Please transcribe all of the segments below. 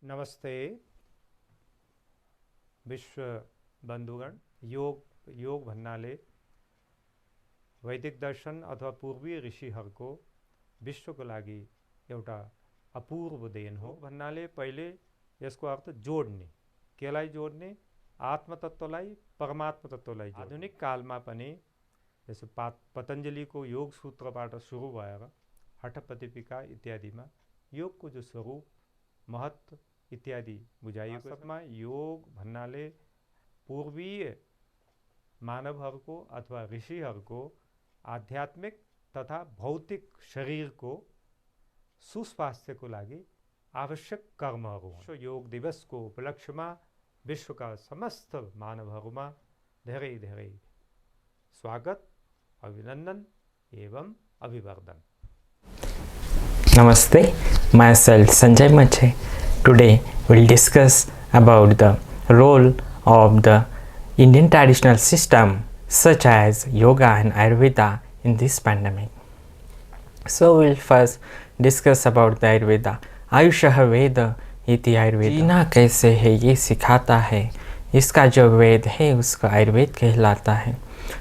नमस्ते विश्व बन्धुगण। योग भन्नाले वैदिक दर्शन अथवा पूर्वीय ऋषिहरूको विश्वको लागि एउटा अपूर्व देन हो। भन्नाले पहिले यसको अर्थ जोड्ने, केलाई जोड्ने, आत्मतत्त्वलाई परमात्म तत्त्वलाई जोड्ने। आधुनिक कालमा पनि यसो पतञ्जलिको योग सूत्रबाट सुरु भएर हठप्रदीपिका इत्यादिमा योगको जो स्वरूप, महत्व इत्यादि बुझाइएको छ। योग भन्नाले पूर्वीय मानवहरूको अथवा ऋषिहरूको आध्यात्मिक तथा भौतिक शरीरको सुस्वास्थ्यको लागि आवश्यक कर्महरू हुन्। विश्व योग दिवसको उपलक्ष्यमा विश्वका समस्त मानवहरूमा धेरै धेरै स्वागत, अभिनन्दन एवं अभिवर्धन। Namaste, myself Sanjay Mache. Today we'll discuss about the role of the Indian traditional system such as yoga and Ayurveda in this pandemic. So we'll first discuss about the Ayurveda. आयुषः वेद इति आयुर्वेद। जीना कैसे है ये सिखाता है, इसका जो वेद है उसको आयुर्वेद कहलाता है।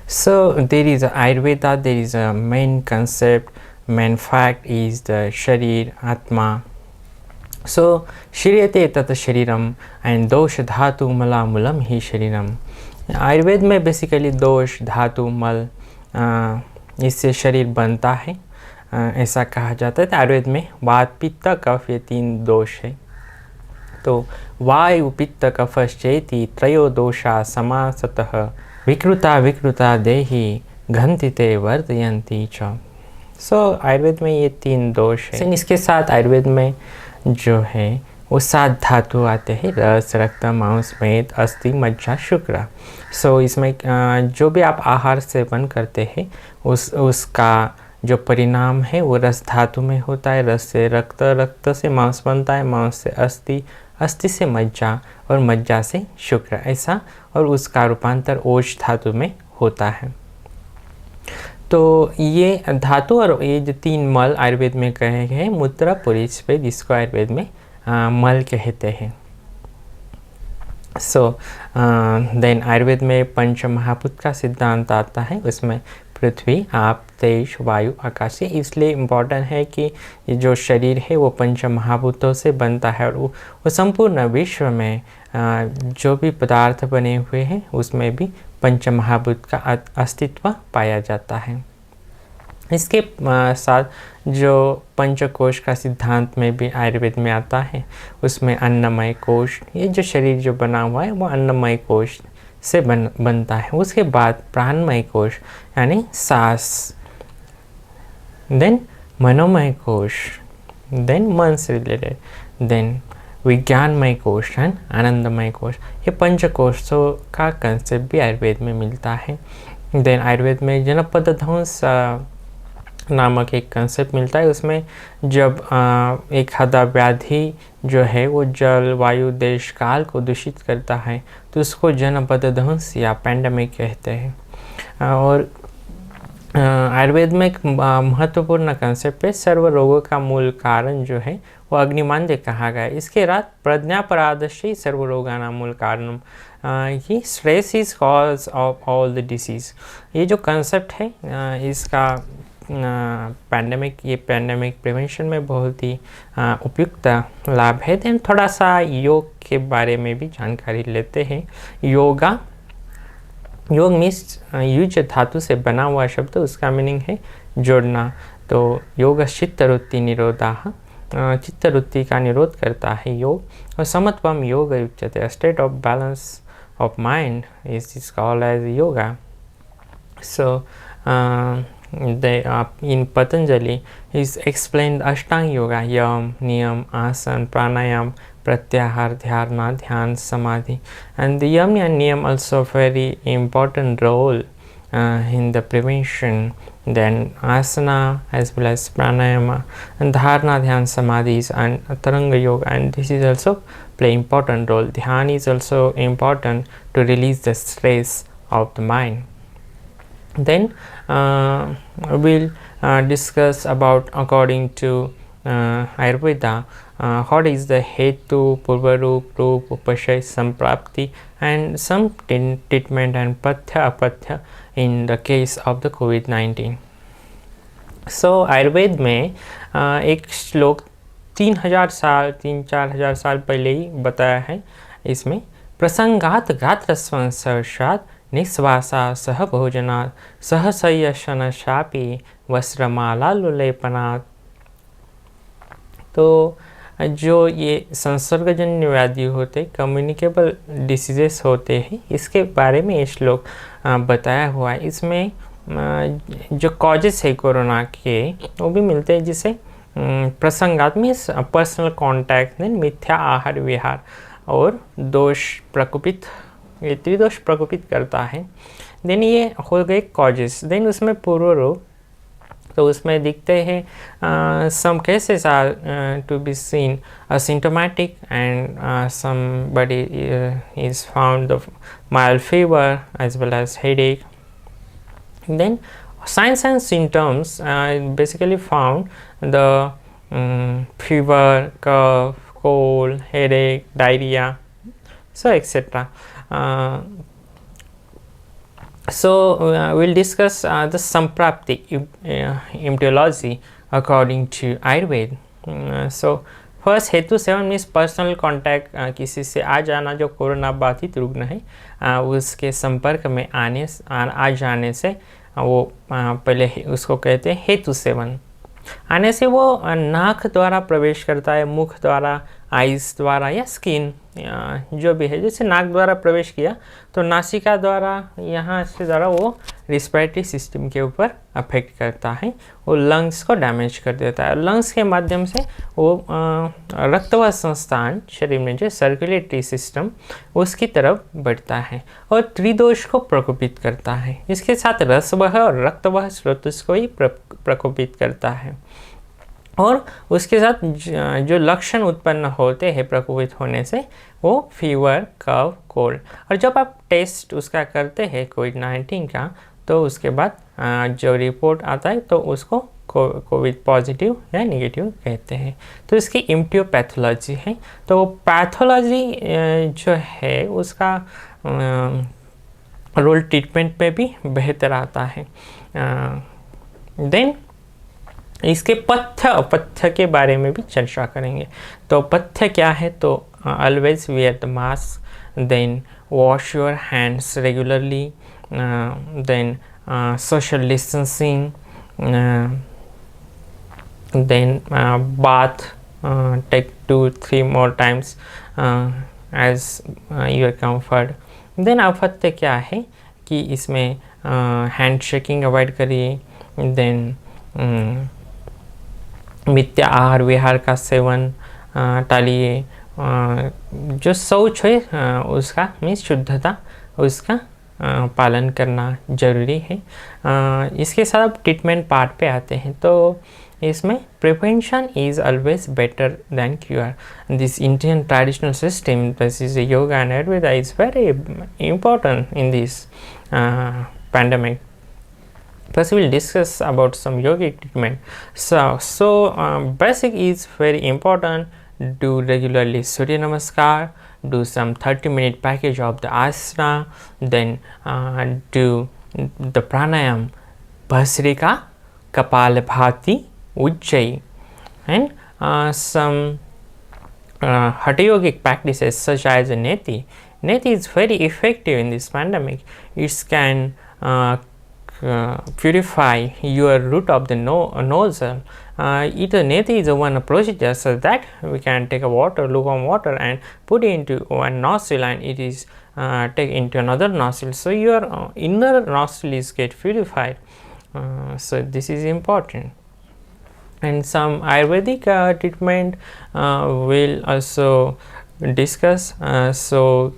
So there is a Ayurveda, there is a main concept, main fact is the sharir, atma. So shiriyate tat shariram and dosh dhatu mala mulam hi shariram. Ayurveda में बेसिकली दोष, धातु, मल इससे शरीर बनता है, ऐसा कहा जाता है। तो आयुर्वेद में वात, पित्त, कफ ये 3 दोष है। तो वायु पित्त कफश्चेति त्रयो दोषा समासतः विकृता देहि घंतिते वर्धयन्ति च। सो आयुर्वेद में ये 3 दोष है। इसके साथ आयुर्वेद में जो है वो 7 धातु आते हैं, रस, रक्त, मांस, मेद, अस्थि, मज्जा, शुक्र। सो इसमें जो भी आप आहार सेवन करते हैं उसका जो परिणाम है वो रस धातु में होता है। रस से रक्त, रक्त से मांस बनता है, मांस से अस्थि, अस्थि से मज्जा और मज्जा से शुक्र, ऐसा। और उसका रूपांतर ओज धातु में होता है। तो ये धातु और ये जो 3 मल आयुर्वेद में कहे गए, मूत्र, पुरीच पे, जिसको आयुर्वेद में मल कहते हैं। सो देन आयुर्वेद में पंच महाभूत का सिद्धांत आता है। उसमें पृथ्वी, आप, तेज, वायु, आकाश। इसलिए इम्पॉर्टेंट है कि ये जो शरीर है वो पंच महाभूतों से बनता है और वो संपूर्ण विश्व में जो भी पदार्थ बने हुए हैं उसमें भी पंच महाभूत का अस्तित्व पाया जाता है। इसके साथ जो पंचकोश का सिद्धांत में भी आयुर्वेद में आता है, उसमें अन्नमय कोश, ये जो शरीर जो बना हुआ है वो अन्नमय कोश से बनता है। उसके बाद प्राणमय कोश यानी सांस, देन मनोमय कोश, देन मन से रिलेटेड, देन विज्ञानमय कोश एंड आनंदमय कोश। ये पंचकोशों का कंसेप्ट भी आयुर्वेद में मिलता है। देन आयुर्वेद में जनपद ध्वंस नामक एक कंसेप्ट मिलता है। उसमें जब एक हदा व्याधि जो है वो जल, वायु, देश, काल को दूषित करता है तो उसको जनपद ध्वंस या पैंडेमिक कहते हैं। और आयुर्वेद में एक महत्वपूर्ण कंसेप्ट है, सर्व रोगों का मूल कारण जो है वो अग्निमांद्य कहा गया है। इसके बाद प्रज्ञापराधश्च सर्व रोगानां मूल कारणम, ये stress is cause of all the disease. ये जो कंसेप्ट है इसका ये पैंडेमिक प्रिवेंशन में बहुत ही उपयुक्त लाभ है। देन थोड़ा सा योग के बारे में भी जानकारी लेते हैं। योग मीन्स युज धातु से बना हुआ शब्द, उसका मीनिंग है जोड़ना। तो योग चित्तवृत्ति निरोधाः, चित्तवृत्ति का निरोध करता है योग। और समत्वम योग उच्यते, state of balance of mind is called as yoga. So in Patanjali is explained Ashtanga Yoga, yam, niyam, asan, pranayam, pratyahar, dhyana, dhyan, samadhi. And the yam and niyam also very important role in the prevention. Then asana as well as pranayama and dharana, dhyan, samadhis and taranga yoga, and this is also play important role. Dhyan is also important to release the stress of the mind. Then we'll discuss about, according to Ayurveda, what is the hetu, purvarup, rup, upashay, samprapti, and some treatment and pathya apathya in the case of the COVID-19. So Ayurveda में एक श्लोक 3,000-4,000 साल पहले ही बताया है. इसमें प्रसंगात गात्रस्वंसात निश्वासा सह भोजनात् सह शय्यशन शापी वस्त्रमाला लुलेपनात्. तो जो ये संसर्गजन्य व्याधि होते, कम्युनिकेबल डिसीजेस होते हैं, इसके बारे में ये श्लोक बताया हुआ है. इसमें जो कॉजेस है कोरोना के वो भी मिलते हैं, जिसे प्रसंगात में पर्सनल कॉन्टैक्ट, देन मिथ्या आहार विहार और दोष प्रकोपित, ये त्रिदोष प्रकोपित करता है. देन ये हो गए कॉजेस. देन उसमें पूर्वरूप, तो उसमें दिखते हैं some cases are to be seen asymptomatic and somebody is found the mild fever as well as headache. Then signs and symptoms basically found the fever, cough, cold, headache, diarrhea, so etc. So we'll discuss the samprapti etiology according to Ayurveda. So first हेतु seven means personal contact, किसी से आ जाना जो corona बाधित रुग्ण है उसके संपर्क में आ जाने से वो पहले उसको कहते हैं हेतु सेवन. आने से वो नाक द्वारा प्रवेश करता है, मुख द्वारा, आइस द्वारा या स्किन जो भी है. जैसे नाक द्वारा प्रवेश किया तो नासिका द्वारा, यहाँ से द्वारा वो रिस्पिरेटरी सिस्टम के ऊपर अफेक्ट करता है, वो लंग्स को डैमेज कर देता है. लंग्स के माध्यम से वो रक्तवाह संस्थान शरीर में जो सर्कुलेटरी सिस्टम उसकी तरफ बढ़ता है और त्रिदोष को प्रकोपित करता है. इसके साथ रसवह और रक्तवाह स्रोतस को ही प्रकोपित करता है. और उसके साथ जो लक्षण उत्पन्न होते हैं प्रकोपित होने से वो फीवर, कफ, कोल्ड. और जब आप टेस्ट उसका करते हैं कोविड-19 का, तो उसके बाद जो रिपोर्ट आता है तो उसको कोविड पॉजिटिव या नेगेटिव कहते हैं. तो इसकी इम्यूनोपैथोलॉजी है. तो पैथोलॉजी जो है उसका रोल ट्रीटमेंट में भी बेहतर आता है. देन इसके पथ्य के बारे में भी चर्चा करेंगे. तो पथ्य क्या है? तो always wear the mask, then wash your hands regularly, then social distancing, then bath take 2-3 more times as your comfort. Then अपथ्य क्या है कि इसमें हैंड शेकिंग अवॉइड करिए. देन मिथ्या आहार विहार का सेवन टालिए. जो शौच है उसका मीन्स शुद्धता, उसका पालन करना जरूरी है. इसके साथ अब ट्रीटमेंट पार्ट पे आते हैं. तो इसमें prevention is always better than cure. This Indian traditional system, this is yoga and Ayurveda, is very important in this pandemic. First we'll discuss about some yogic treatment. So basic is very important. Do regularly Surya Namaskar, do some 30-minute package of the asana, then do the pranayam Bhasrika, Kapalabhati, Ujjayi, and some hatha yogic practices such as Neti. Neti is very effective in this pandemic. It can purify your root of the nostril. Neti is one procedure so that we can take a lukewarm water and put it into one nostril, and it is take into another nostril, so your inner nostril is get purified. So this is important. And some Ayurvedic treatment will also discuss. So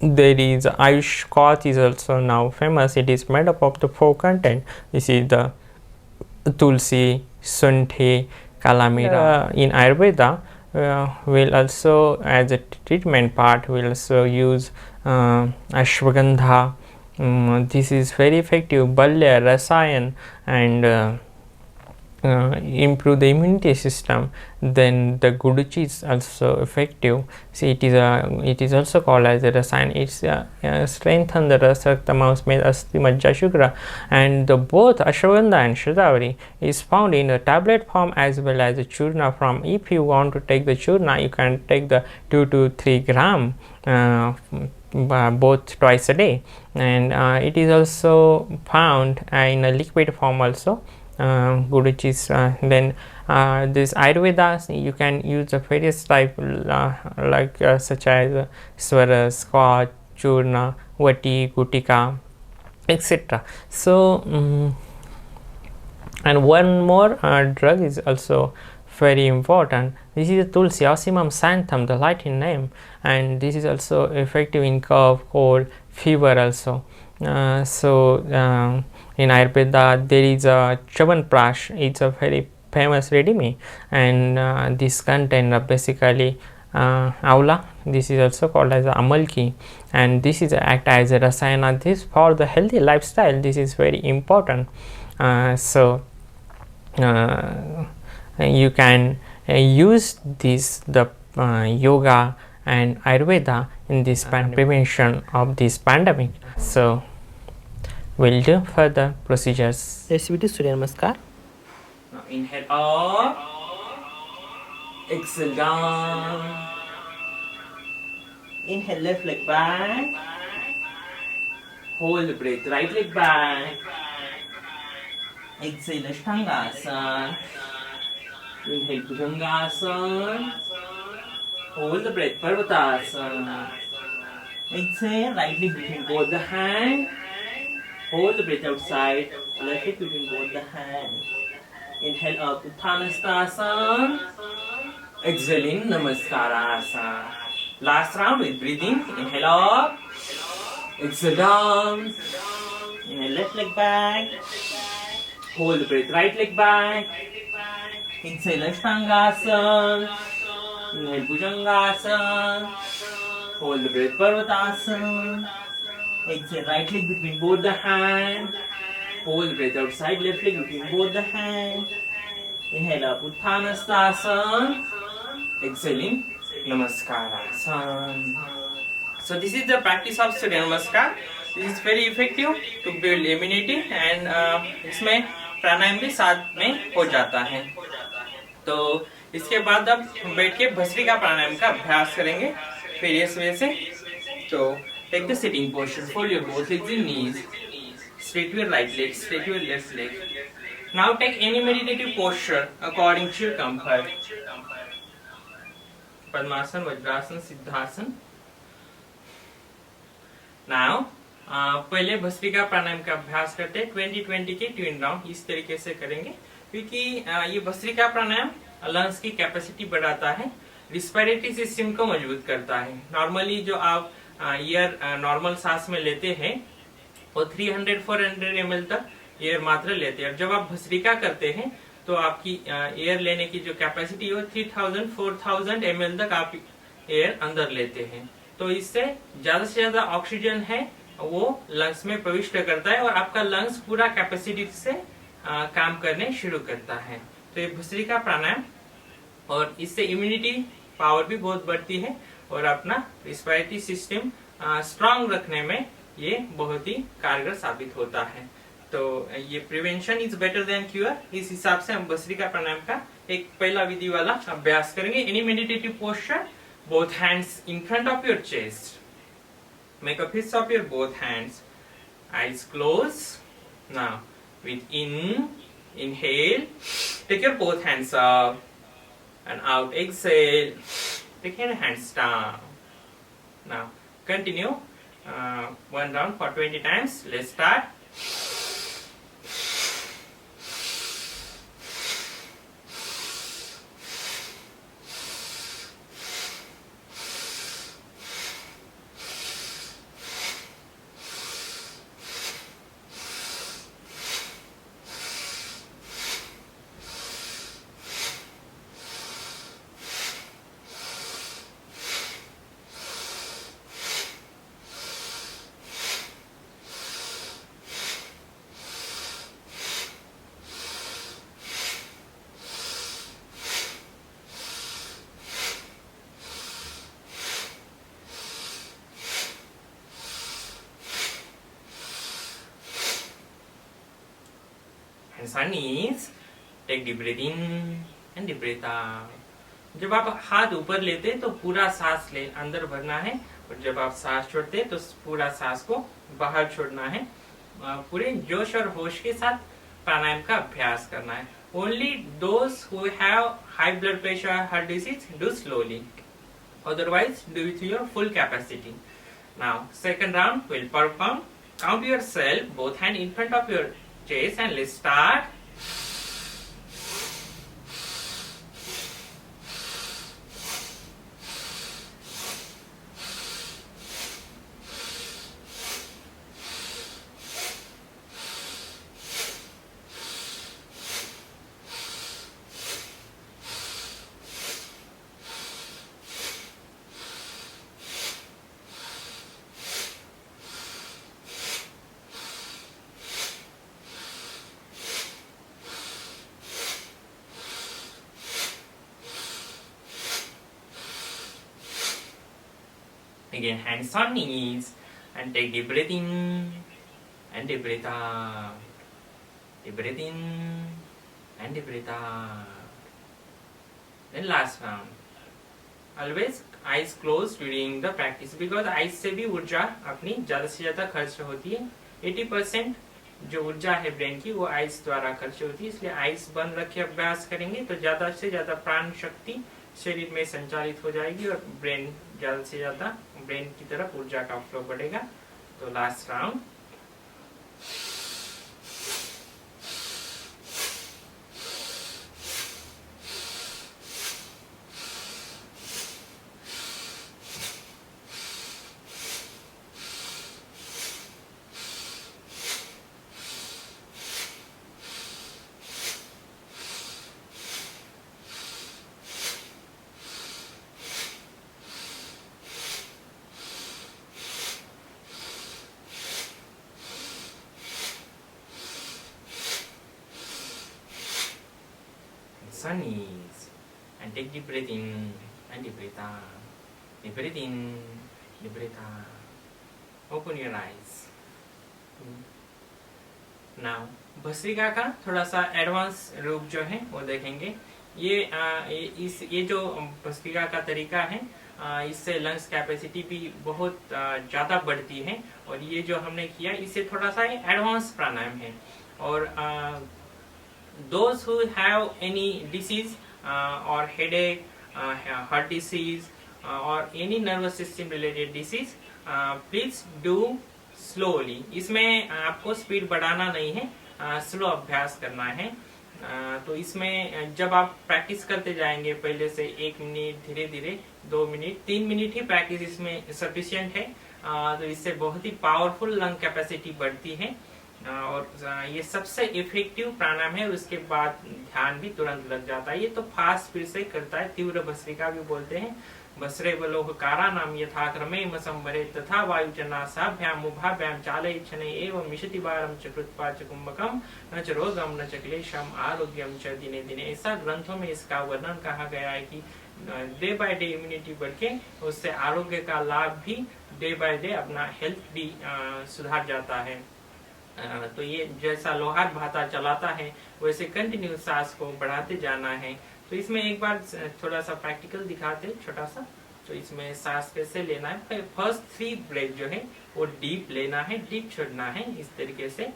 there is Ayush Koth is also now famous. It is made up of the 4 content. This is the Tulsi, Sunthi, Kalamira. In Ayurveda, will also as a treatment part will also use Ashwagandha. This is very effective. Balya, Rasayan, and improve the immunity system, then the guduchi is also effective. See, it is also called as a rasayan. It's strengthen the rasakta mouse asti majja shukra, and the both ashwagandha and shatavari is found in a tablet form as well as a churna form. If you want to take the churna, you can take the 2 to 3 gram both twice a day, and it is also found in a liquid form also. Guduchi is then this Ayurveda, you can use the various type like such as swaras, scotch, churna, vati, gutika, etc. So and one more drug is also very important. This is the tulsi, Ocimum xanthum, the Latin name, and this is also effective in cough, cold, fever also. In Ayurveda there is a Chyawanprash. It's a very famous ready-made, and this contain basically Aula. This is also called as Amalki, and this is act as a rasayana. This for the healthy lifestyle, this is very important. You can use this the yoga and Ayurveda in this prevention of this pandemic. So we'll do further procedures. Let's do Surya Namaskar. Now inhale up, exhale down. Inhale left leg back, hold the breath, right leg back. Exhale Ashtangasana. Inhale Bhujangasana. Hold the breath, Parvatasana. Exhale, right leg between both the hands. Hold the breath outside, left leg between both the hands. Inhale up, Uttanastasana. Exhale in Namaskarasana. Last round with breathing. Inhale up. Exhale down. Inhale left leg back. Hold the breath, right leg back. Exhale Ashtangasana. Inhale Bhujangasana. Hold the breath, Parvatasana. Exhale right leg between both the hands. Hold the breath outside, left leg between both the hands. Inhale up, Uttanastasana. Exhaling Namaskarasana. So this is the practice of Surya Namaskar. This is very effective to build immunity, and इसमें प्राणायाम भी साथ में हो जाता है. तो इसके बाद अब हम बैठ के भस्त्रिका प्राणायाम का अभ्यास करेंगे फिर इस वजह से. तो take the sitting posture, fold your both legs in knees, straight your right leg, straight your left leg. Now take any meditative posture according to your comfort. Padmasana, Vajrasana, Siddhasana. Now पहले भस्त्रिका प्राणायाम का अभ्यास करते हैं. 20-20 के twin round इस तरीके से करेंगे, क्योंकि ये भस्त्रिका प्राणायाम लंग्स की कैपेसिटी बढ़ाता है, रिस्पिरेटरी सिस्टम को मजबूत करता है. नॉर्मली जो आप एयर नॉर्मल सांस में लेते हैं वो 300-400 ml तक एयर मात्रा लेते हैं, और जब आप भस्त्रिका करते हैं तो आपकी एयर लेने की जो कैपेसिटी है वो 3000-4000 ml तक आप एयर अंदर लेते हैं. तो इससे ज्यादा से ज्यादा ऑक्सीजन है वो लंग्स में प्रविष्ट करता है, और आपका लंग्स पूरा कैपेसिटी से काम करने शुरू करता है. तो ये भस्त्रिका प्राणायाम, और इससे इम्यूनिटी पावर भी बहुत बढ़ती है, और अपना रिस्पिरेटरी सिस्टम स्ट्रांग रखने में ये बहुत ही कारगर साबित होता है. तो ये prevention is better than cure. इस हिसाब से हम भस्त्रिका प्राणायाम का एक पहला विधि वाला अभ्यास करेंगे. Any meditative posture, both hands in front of your chest. Make a fist of your both hands. Eyes closed. Now, with inhale, take your both hands up, and out, exhale. Take your hands down. Now, continue one round for 20 times. Let's start. hands on knees, take deep breath in and deep breath out. जब आप हाथ ऊपर लेते तो पूरा सांस ले अंदर भरना है, और जब आप सांस छोड़ते तो पूरा सांस को बाहर छोड़ना है। पूरे जोश और होश के साथ प्राणायाम का अभ्यास करना है। Only those who have high blood pressure, heart disease, do slowly. Otherwise, do it to your full capacity. Now, second round will perform. Count yourself, both hands in front of your chest, and let's start. Again, hands on knees, and take deep breath in and deep breath out. Deep breath in and deep breath out. Then last round. Always eyes closed during the practice, because eyes से भी ऊर्जा अपनी ज़्यादा से ज़्यादा खर्च होती है। 80% जो ऊर्जा है ब्रेन की वो आइज द्वारा खर्च होती है, इसलिए आइज बंद रखे अभ्यास करेंगे तो ज़्यादा से ज़्यादा प्राण शक्ति शरीर में संचालित हो जाएगी और ब्रेन ज़्यादा से ज़्यादा ब्रेन की तरफ ऊर्जा का फ्लो बढ़ेगा। तो last round. Knees, and take deep breath in and deep breath out. Deep breath in, deep breath out. Open your eyes. Now, bhastrika का थोड़ा सा एडवांस रूप जो है वो देखेंगे। ये जो भस्त्रिका का तरीका है, इससे लंग्स कैपेसिटी भी बहुत ज़्यादा बढ़ती है, और ये जो हमने किया इससे थोड़ा सा एडवांस प्राणायाम है। और those who have any disease or headache, heart disease, or any nervous system related disease, please do slowly. इसमें आपको स्पीड बढ़ाना नहीं है, स्लो अभ्यास करना है। तो इसमें जब आप प्रैक्टिस करते जाएंगे, पहले से 1 मिनट, धीरे धीरे 2 मिनट, 3 मिनट ही प्रैक्टिस इसमें सफिशिएंट है। तो इससे बहुत ही पावरफुल लंग कैपेसिटी बढ़ती है, और ये सबसे इफेक्टिव प्राणायाम है। उसके बाद ध्यान भी तुरंत लग जाता है। ये तो फास्ट स्पीड से करता है, तीव्र भस्त्रिका भी बोलते हैं। भस्रे बलोहकारा नाम यथा क्रमे मसंबरे तथा वायुचनासाभ्याम उभाभ्याम चालय क्षणे एवं मिशति वारम च कृत्वा च कुंभकम न च रोगम न च क्लेशम आरोग्यम च दिने दिने। ऐसा ग्रंथों में इसका वर्णन कहा गया है कि डे बाय डे इम्यूनिटी बढ़ के उससे आरोग्य का लाभ भी डे बाय डे अपना हेल्थ भी सुधार जाता है। तो ये जैसा लोहार भाता चलाता है वैसे कंटिन्यू सांस को बढ़ाते जाना है। तो इसमें एक बार थोड़ा सा प्रैक्टिकल दिखाते हैं छोटा सा। तो इसमें सांस कैसे लेना है, फर्स्ट 3 ब्रेथ जो है वो डीप लेना है, डीप छोड़ना है, इस तरीके से।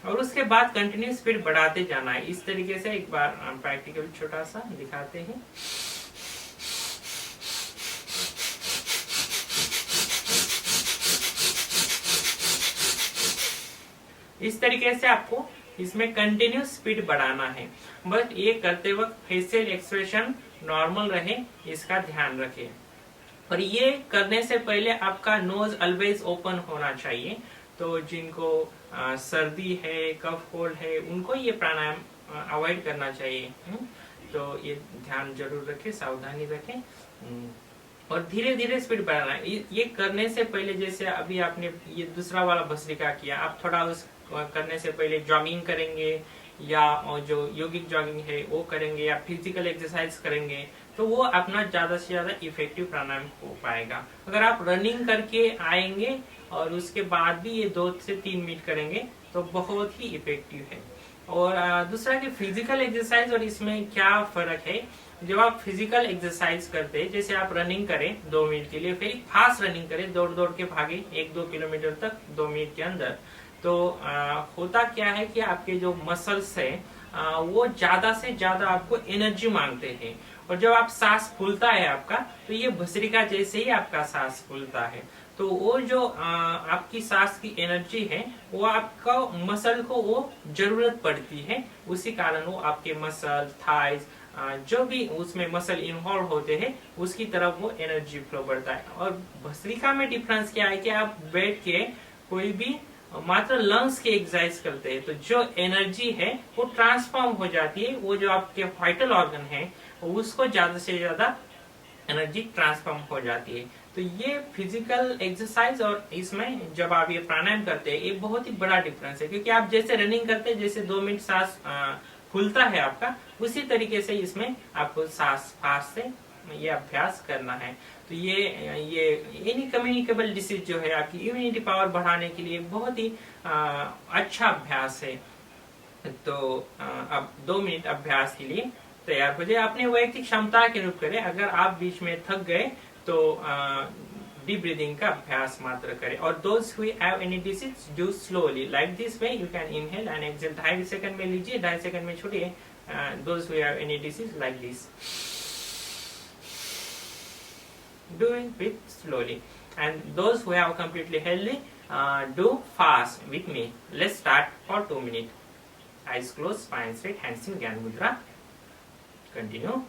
और उसके बाद कंटिन्यू स्पीड बढ़ाते जाना है, इस तरीके से। एक बार प्रैक्टिकल छोटा सा दिखाते हैं। इस तरीके से आपको इसमें कंटिन्यू स्पीड बढ़ाना है, बट ये करते वक्त फेशियल एक्सप्रेशन नॉर्मल रहे, इसका ध्यान रखें। और ये करने से पहले आपका नोज ऑलवेज ओपन होना चाहिए। तो जिनको सर्दी है, कफ कोल्ड है, उनको ये प्राणायाम अवॉइड करना चाहिए। तो ये ध्यान जरूर रखें, सावधानी रखें, और धीरे धीरे स्पीड बढ़ाना है। ये करने से पहले, जैसे अभी आपने ये दूसरा वाला भस्त्रिका किया, आप थोड़ा उस करने से पहले जॉगिंग करेंगे या जो योगिक जॉगिंग है वो करेंगे या फिजिकल एक्सरसाइज करेंगे तो वो अपना ज्यादा से ज्यादा इफेक्टिव प्राणायाम हो पाएगा। अगर आप रनिंग करके आएंगे और उसके बाद भी ये 2 से 3 मिनट करेंगे तो बहुत ही इफेक्टिव है। और दूसरा कि फिजिकल एक्सरसाइज और इसमें क्या फर्क है। जब आप फिजिकल एक्सरसाइज करते हैं, जैसे आप रनिंग करें 2 मिनट के लिए, फिर फास्ट रनिंग करें, दौड़ दौड़ के भागे 1-2 किलोमीटर तक 2 मिनट के अंदर, तो होता क्या है कि आपके जो मसल्स है वो ज्यादा से ज्यादा आपको एनर्जी मांगते हैं। और जब आप सांस फूलता है आपका, तो ये भस्त्रिका जैसे ही आपका सांस फूलता है। तो वो जो आपकी सांस की एनर्जी है वो आपका मसल को वो जरूरत पड़ती है, उसी कारण वो आपके मसल थाइज जो भी उसमें मसल इन्वॉल्व होते हैं उसकी तरफ वो एनर्जी फ्लो बढ़ता है। और भस्त्रिका में डिफरेंस क्या है कि आप बैठ के कोई भी मात्र लंग्स के एक्सरसाइज करते हैं तो जो एनर्जी है वो ट्रांसफॉर्म हो जाती है, वो जो आपके वाइटल ऑर्गन है उसको ज्यादा से ज्यादा एनर्जी ट्रांसफॉर्म हो जाती है। तो ये फिजिकल एक्सरसाइज और इसमें जब आप ये प्राणायाम करते हैं ये बहुत ही बड़ा डिफरेंस है, क्योंकि आप जैसे रनिंग करते हैं, जैसे 2 मिनट सांस खुलता है आपका, उसी तरीके से इसमें आपको सांस फास्ट से ये अभ्यास करना है। तो ये इनकम्युनिकेबल डिसीज जो है आपकी इम्यूनिटी पावर बढ़ाने के लिए बहुत ही अच्छा अभ्यास है। तो अब 2 मिनट अभ्यास के लिए तैयार हो जाए। अपने वैयक्तिक क्षमता के अनुरूप करें। अगर आप बीच में थक गए तो डीप ब्रीदिंग का अभ्यास मात्र करें। और those who have any disease do slowly like this way you can inhale and exhale। 2.5 second में लीजिए, 2.5 सेकंड में छोड़िए। those who have any disease like this do it with slowly, and those who have completely healthy do fast with me। let's start for 2 minutes। eyes closed, spine straight, hands in Gyan Mudra। continue।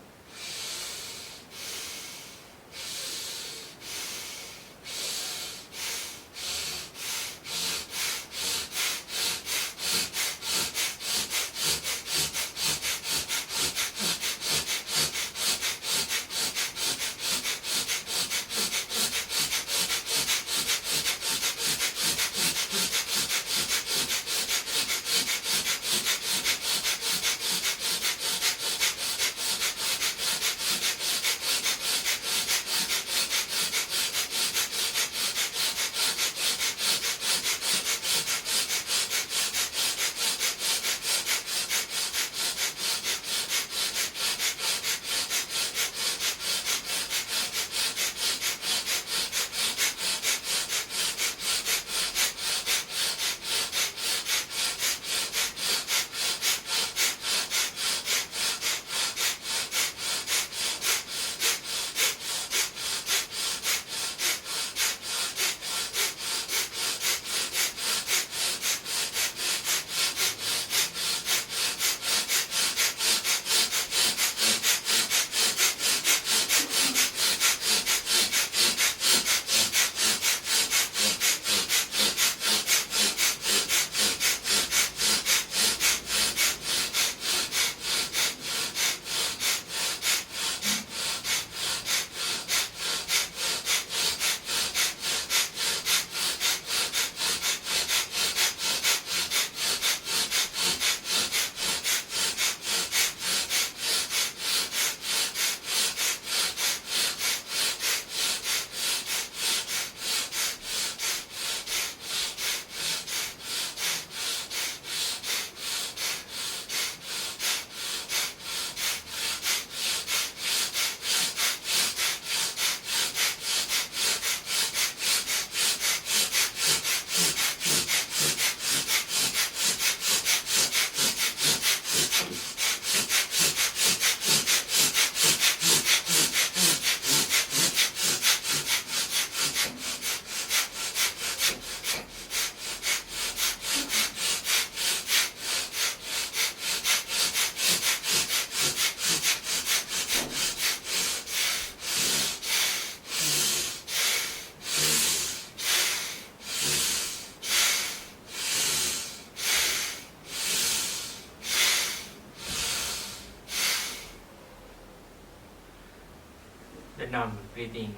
the normal breathing.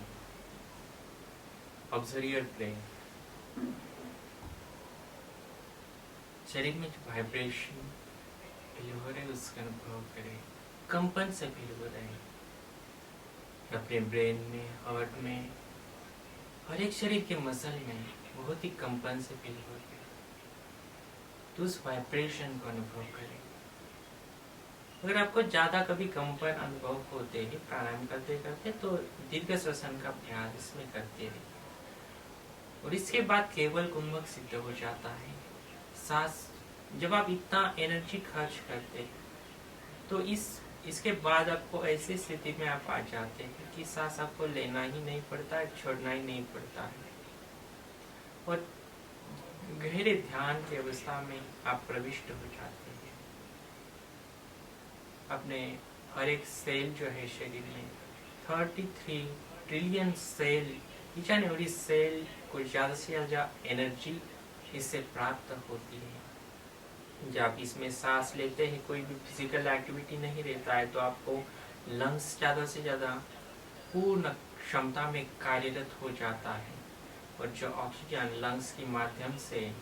Observe your breath। शरीर में जो vibration feel हो रहे उसका अनुभव करें। कंपन से फील हो रहे हैं अपने ब्रेन में, हार्ट में, हर एक शरीर के मसल में बहुत ही कंपन से फील हो रहे हैं। तो उस वाइब्रेशन को अनुभव करें। अगर आपको ज़्यादा कभी कंपन अनुभव होते हैं प्राणायाम करते करते, तो दीर्घ श्वसन का अभ्यास इसमें करते रहिए और इसके बाद केवल कुंभक सिद्ध हो जाता है। सांस जब आप इतना एनर्जी खर्च करते हैं तो इसके बाद आपको ऐसी स्थिति में आप आ जाते हैं कि सांस आपको लेना ही नहीं पड़ता है, छोड़ना ही नहीं पड़ता है और गहरे ध्यान की अवस्था में आप प्रविष्ट हो जाते हैं। अपने हर एक सेल जो है शरीर में 33 trillion cell, each and every cell को ज़्यादा से ज़्यादा एनर्जी इससे प्राप्त होती है। जब आप इसमें सांस लेते हैं, कोई भी फिजिकल एक्टिविटी नहीं रहता है, तो आपको लंग्स ज़्यादा से ज़्यादा पूर्ण क्षमता में कार्यरत हो जाता है और जो ऑक्सीजन लंग्स के माध्यम से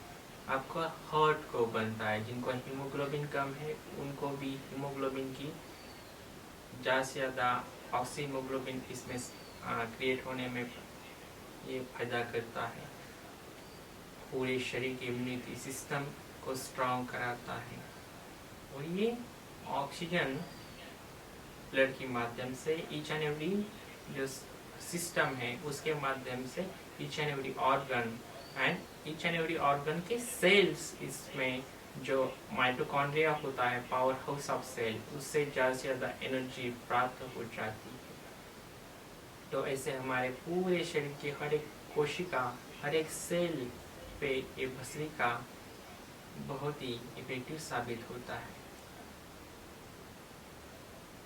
आपका हार्ट को बनता है। जिनको हीमोग्लोबिन कम है उनको भी हीमोग्लोबिन की ज़्यादा से ज़्यादा ऑक्सीहीमोग्लोबिन इसमें क्रिएट होने में ये फायदा करता है। पूरे शरीर के इम्यूनिटी सिस्टम को स्ट्रॉन्ग कराता है और ये ऑक्सीजन ब्लड के माध्यम से ईच एंड एवरी जो सिस्टम है उसके माध्यम से each and every organ and each and every organ के सेल्स, इसमें जो माइटोकॉन्ड्रिया होता है पावर हाउस ऑफ सेल, उससे ज़्यादा से ज़्यादा एनर्जी प्राप्त हो जाती है। तो ऐसे हमारे पूरे शरीर की हर एक कोशिका, हर एक सेल पे ये भस्त्रिका बहुत ही इफेक्टिव साबित होता है।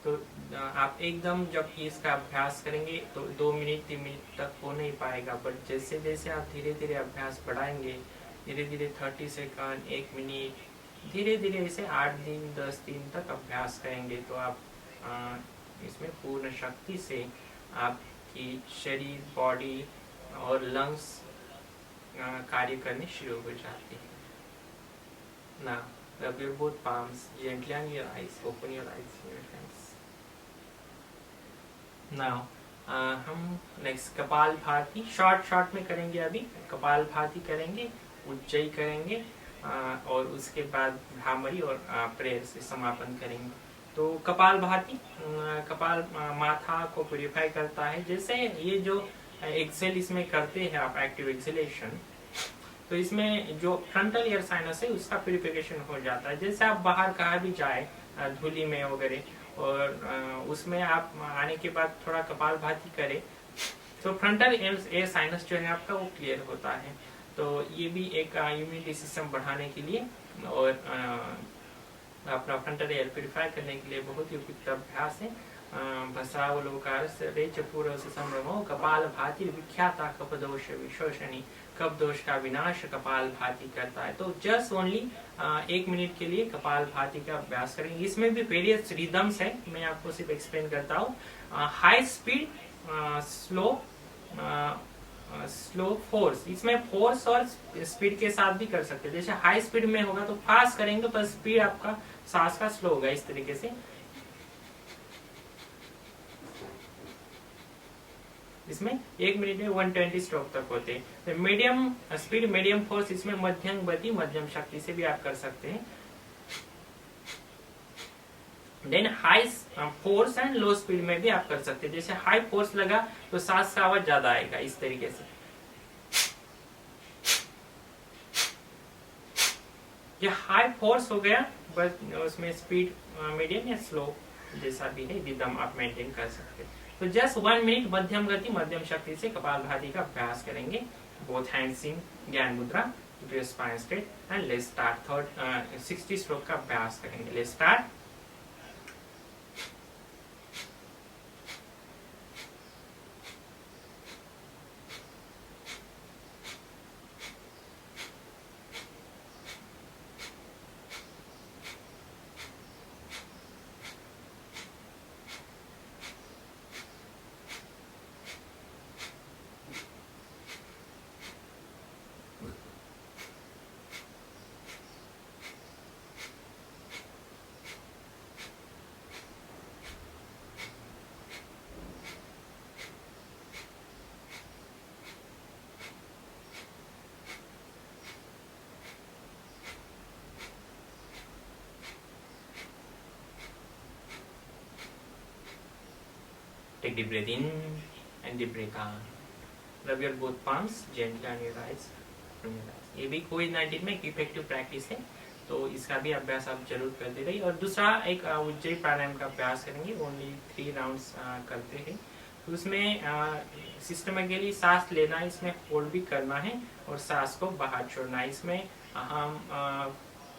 तो आप एकदम जब इसका अभ्यास करेंगे तो 2 मिनट 3 मिनट तक हो नहीं पाएगा, बट जैसे जैसे आप धीरे धीरे अभ्यास बढ़ाएंगे, धीरे धीरे 30 सेकंड 1 मिनट, धीरे धीरे ऐसे 8 दिन 10 दिन तक अभ्यास करेंगे तो आप इसमें पूर्ण शक्ति से आपकी शरीर, बॉडी और लंग्स कार्य करने शुरू हो जाते हैं। Now, rub your both palms gently on your eyes. Open your eyes in your hands. Now, हम नेक्स्ट कपाल भाती शॉर्ट में करेंगे। अभी कपाल भाती करेंगे, उज्जयी करेंगे और उसके बाद भ्रामरी और प्रेयर से समापन करेंगे। तो कपाल भाती, कपाल माथा को प्यूरिफाई करता है। जैसे ये जो एक्सेल इसमें करते हैं आप, एक्टिव एक्सेलेशन, तो इसमें जो फ्रंटल ईयर साइनस है उसका प्यूरिफिकेशन हो जाता है। जैसे आप बाहर कहाँ भी जाए धूली में वगैरह और उसमें आप आने के बाद थोड़ा कपाल भाती करें तो फ्रंटल ईयर साइनस जो है आपका वो क्लियर होता है। तो ये भी एक इम्यूनिटी सिस्टम बढ़ाने के लिए और अपना फ्रंटल ईयर प्यूरिफाई करने के लिए बहुत ही उपयुक्त अभ्यास है। भस्रावलोकार संभ्रमो कपाल भाती विख्याता कपदोष विशोषणी, कप दोष का विनाश कपाल भाती करता है। तो जस्ट ओनली 1 मिनट के लिए कपाल भाती का अभ्यास करेंगे। इसमें भी वेरियस रिदम्स है, मैं आपको सिर्फ एक्सप्लेन करता हूँ। हाई स्पीड, स्लो फोर्स, इसमें फोर्स और स्पीड के साथ भी कर सकते हैं। जैसे हाई स्पीड में होगा तो फास्ट करेंगे तो स्पीड आपका सांस का स्लो होगा। इस तरीके से इसमें 1 मिनट में 120 स्ट्रोक तक होते हैं। तो मीडियम स्पीड, मीडियम फोर्स, इसमें मध्यम गति, मध्यम शक्ति से भी आप कर सकते हैं। Then high force and low speed में भी आप कर सकते हैं। जैसे हाई फोर्स लगा तो सांस का आवाज ज्यादा आएगा, इस तरीके से। ये हाई फोर्स हो गया, बस उसमें स्पीड मीडियम या स्लो जैसा भी है रिदम आप मेंटेन कर सकते हैं। तो जस्ट 1 मिनट मध्यम गति, मध्यम शक्ति से कपाल भाती का अभ्यास करेंगे। बोथ हैंड्स इन ज्ञान मुद्रा, spine straight and let's start. 60 stroke का अभ्यास करेंगे। Let's start. Take deep breath in and deep breath out. Rub your both palms gently on your eyes. ये भी कोविड-19 में एक इफेक्टिव प्रैक्टिस है, तो इसका भी अभ्यास आप जरूर करते रहिए। और दूसरा एक उज्जयी प्राणायाम का अभ्यास करेंगे, ओनली 3 राउंड्स करते हैं। तो उसमें सिस्टमैटिकली सांस लेना, इसमें होल्ड भी करना है और सांस को बाहर छोड़ना है। इसमें हम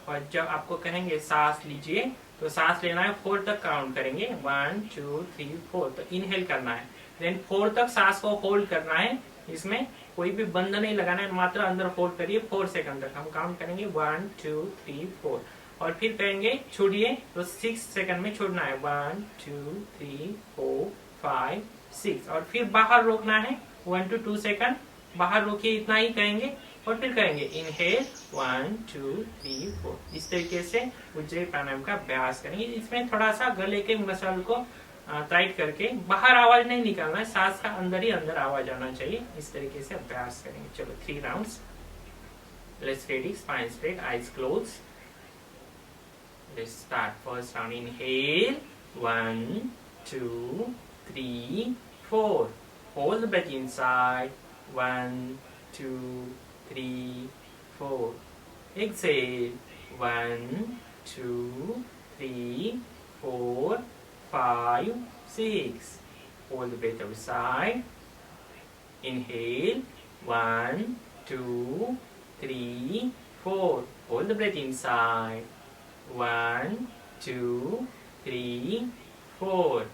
और जब आपको कहेंगे सांस लीजिए तो सांस लेना है, 4 तक काउंट करेंगे, 1 2 3 4, तो इनहेल करना है, देन 4 तक सांस को होल्ड करना है। इसमें कोई भी बंद नहीं लगाना है, मात्र अंदर होल्ड करिए 4 सेकंड तक। हम काउंट करेंगे 1 2 3 4 और फिर कहेंगे छोड़िए तो 6 सेकंड में छोड़ना है, 1 2 3 4 5 6 और फिर बाहर रोकना है 1 to 2 सेकंड, बाहर रोकिए, इतना ही कहेंगे और फिर करेंगे इनहेल 1 2 3 4। इस तरीके से उज्जयी प्राणायाम का अभ्यास करेंगे। इसमें थोड़ा सा गले के मसल को टाइट करके बाहर आवाज नहीं निकालना है, सांस का अंदर ही अंदर आवाज आना चाहिए। इस तरीके से अभ्यास करेंगे। चलो 3 rounds, let's ready, spine straight, eyes close. Let's start first round. Inhale 1 2 3 4, hold the breath inside, 1 2 3 4, exhale 1 2 3 4 5 6, hold the breath outside, inhale 1 2 3 4, hold the breath inside, 1 2 3 4,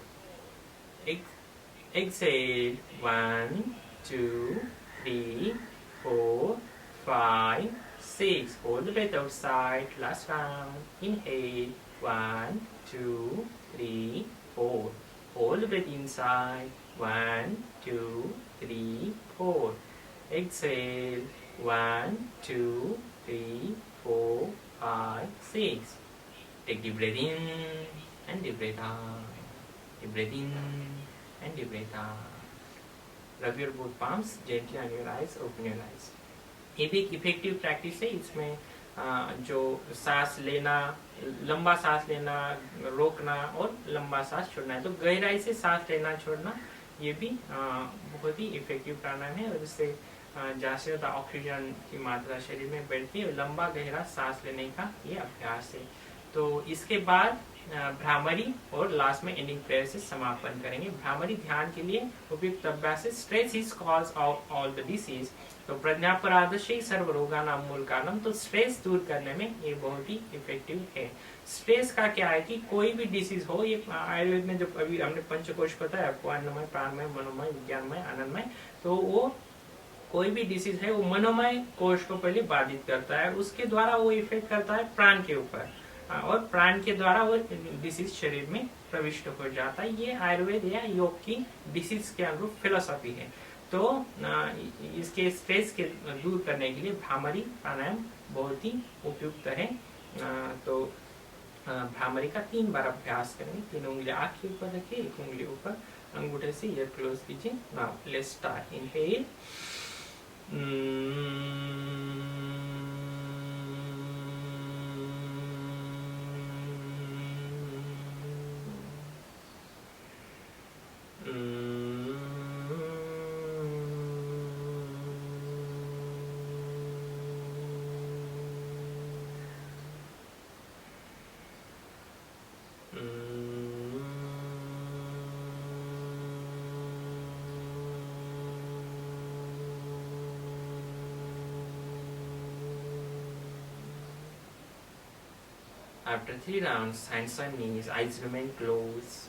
exhale 1 2 3 4 5 6, hold the breath outside, last round, inhale 1 2 3 4, hold the breath inside, 1 2 3 4, exhale 1 2 3 4 5 6, take deep breath in and deep breath out, deep breath in and deep breath out. Rub your both palms gently on your eyes, open your eyes. ये भी एक effective practice है। इसमें जो सांस लेना, लंबा सांस लेना, रोकना और लंबा सांस छोड़ना है, तो गहराई से सांस लेना छोड़ना ये भी बहुत ही इफेक्टिव प्राणायाम है और इससे ज़्यादा से ज़्यादा ऑक्सीजन की मात्रा शरीर में बढ़ती है। लंबा गहरा सांस लेने का ये अभ्यास है। तो इसके बाद भ्रामरी और लास्ट में एंडिंग प्रेयर से समापन करेंगे। भ्रामरी ध्यान के लिए उपयुक्त अभ्यास है। Stress is cause of all the disease, तो प्रज्ञापरादशे सर्व रोगानां मूल कारणम, तो स्ट्रेस दूर करने में ये बहुत ही इफेक्टिव है। स्ट्रेस का क्या है कि कोई भी डिसीज हो, ये आयुर्वेद में जो अभी हमने पंचकोश बताया आपको, अन्नमय, प्राणमय, मनोमय, विज्ञानमय, आनंदमय, तो वो कोई भी डिसीज है वो मनोमय कोश को पहले बाधित करता है, उसके द्वारा वो इफेक्ट करता है प्राण के ऊपर और प्राण के द्वारा वो डिसीज शरीर में प्रविष्ट हो जाता है। ये आयुर्वेद या योग की डिसीज के अनुरूप फिलोसॉफी है। तो इसके स्ट्रेस के दूर करने के लिए भ्रामरी प्राणायाम बहुत ही उपयुक्त है। तो भ्रामरी का 3 बार अभ्यास करेंगे। 3 उंगली आँख के ऊपर रखिए, 1 उंगली ऊपर, अंगूठे से ईयर क्लोज कीजिए। Now let's start. Inhale After 3 rounds, hands on knees, eyes remain closed.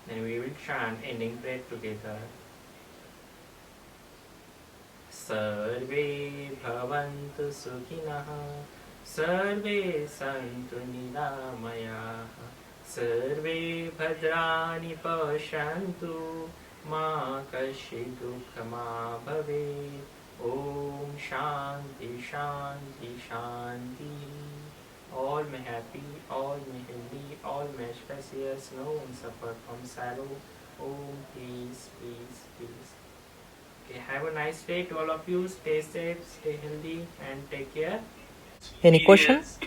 Then we will chant ending prayer together. Sarve bhavantu sukhinah, sarve santu niramayah, sarve bhadrani pashantu, ma kaschid dukkha bhavet. Om Shanti Shanti Shanti. All may happy, all may healthy, all may spacious, no one suffer from sorrow. Om peace, peace, peace. Okay, have a nice day to all of you. Stay safe, stay healthy, and take care. Any questions?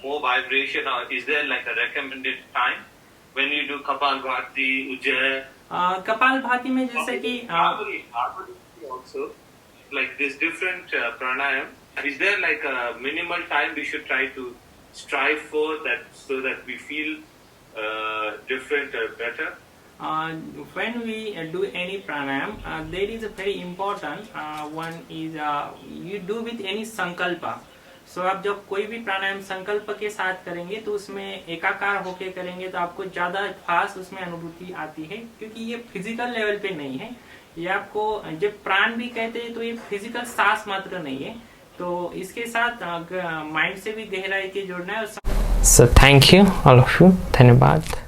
More vibration, or is there like a recommended time when you do Kapalbhati, Ujjayi, kapalbhati में जैसे कि Normally also, like this different pranayam, is there like a minimal time we should try to strive for that so that we feel different better? When we do any pranayam, there is a very important one is you do with any sankalpa. So आप जब कोई भी प्राणायाम संकल्प के साथ करेंगे तो उसमें एकाकार होके करेंगे तो आपको ज्यादा फास्ट उसमें अनुभूति आती है, क्योंकि ये फिजिकल लेवल पे नहीं है, ये आपको जब प्राण भी कहते हैं तो ये फिजिकल सांस मात्र नहीं है, तो इसके साथ माइंड से भी गहराई के जोड़ना है। So thank you all of you. धन्यवाद।